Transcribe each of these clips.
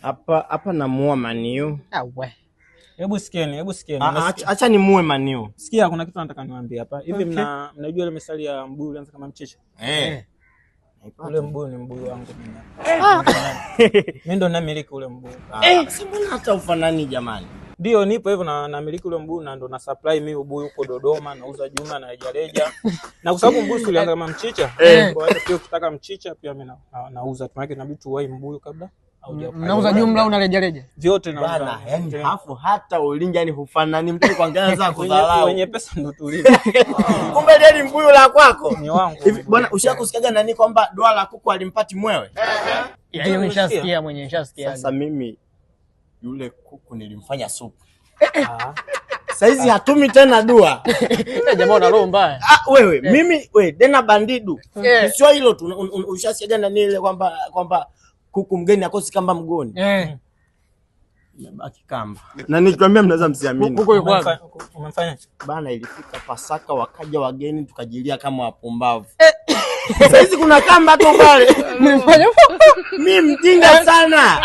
Hapa namuua Maniu. We. Hebu sikieni. Acha nimuue Maniu. Sikia, kuna kitu nataka niwaambie hapa. Hivi mnajua ile methali ya mbuyu ulianza kama mchicha? Ule mbuyu ni mbuyu wangu mimi. Mimi ndo namiliki ule mbuyu. Mbona hata ufanani jamani? Ndio nipo hivyo na namiliki ule mbuyu na ndo na supply mimi ubuyu huko Dodoma, nauza jumla na rejareja. Na kwa sababu mbuyu ulianza kama mchicha, kwa hiyo pia ukitaka mchicha pia mimi nauza. Tunaweka inabidi tuwai mbuyu kabla. Mnauza jumla au na rejareja? Vyote nauza. Bana, yani hafu hata ulingi yani hufanani mtu kwa ngaza kudharau. Wenye pesa ndo tulipo. Kumbe ni mbuyu la kwako. Ni wangu. Hivi bwana, ushakusikiaga nani kwamba doa la kuku alimpati mwewe? Hiyo nishasikia mwenyewe, nishasikia. Sasa mimi yule kuku nilimfanya supu. Saizi hatumi tena dua. Jamaa una roho mbaya. Wewe, mimi Dena Bandidu. Sio hilo tu, ushasikiaga nani ile kwamba kuku mgeni akosi kamba mgoni. Imebaki kamba. Na nikwambia mnaweza msiamini. Kuku yuko wapi? Umefanya bana, ilifika Pasaka wakaja wageni tukajilia kama wapumbavu. Saizi kuna kamba tu pale. Mimi mjinga sana.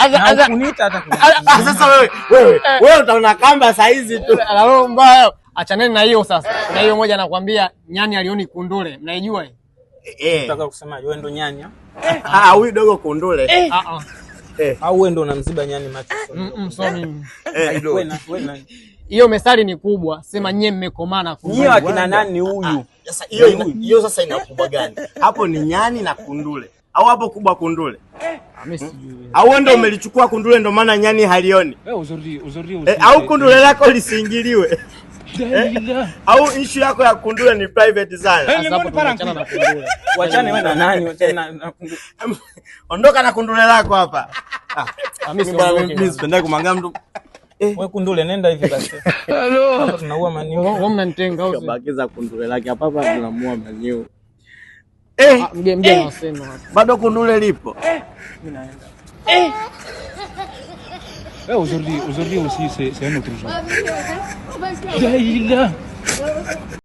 Kuniita hata Sasa wewe utaona kamba saizi tu. Roho mbaya. Achaneni na hiyo sasa. Na hiyo moja nakwambia nyani alioni kundule. Mnaijua hii? Nataka kusema wewe ndo nyanya. Huyu dogo kundule. Au wewe ndo unamziba nyani macho. So mimi. Wewe hiyo methali ni kubwa, sema nyie mmekomana nyie akina nani huyu? Sasa hiyo sasa ina kubwa gani? Hapo ni nyani na kundule. Au hapo kubwa kundule? Mimi sijui. Au ndio umelichukua kundule ndio maana nyani halioni? Au kundule lako lisiingiliwe? Au issue yako ya kundule ni private sana? Hapo tunachana na kundule. Wachane wewe na nani tena na kundule. Ondoka na kundule lako hapa. Mimi sipendai kumanga mtu. Wewe kundule nenda hivi basi. Hapa tunaua Maniu. Wewe mnanitenga au bakiza kundule lake hapa tunamuua Maniu. Mgeni wasema hapa. Bado kundule lipo. Mimi naenda. Aujourd'hui aussi c'est un autre jour.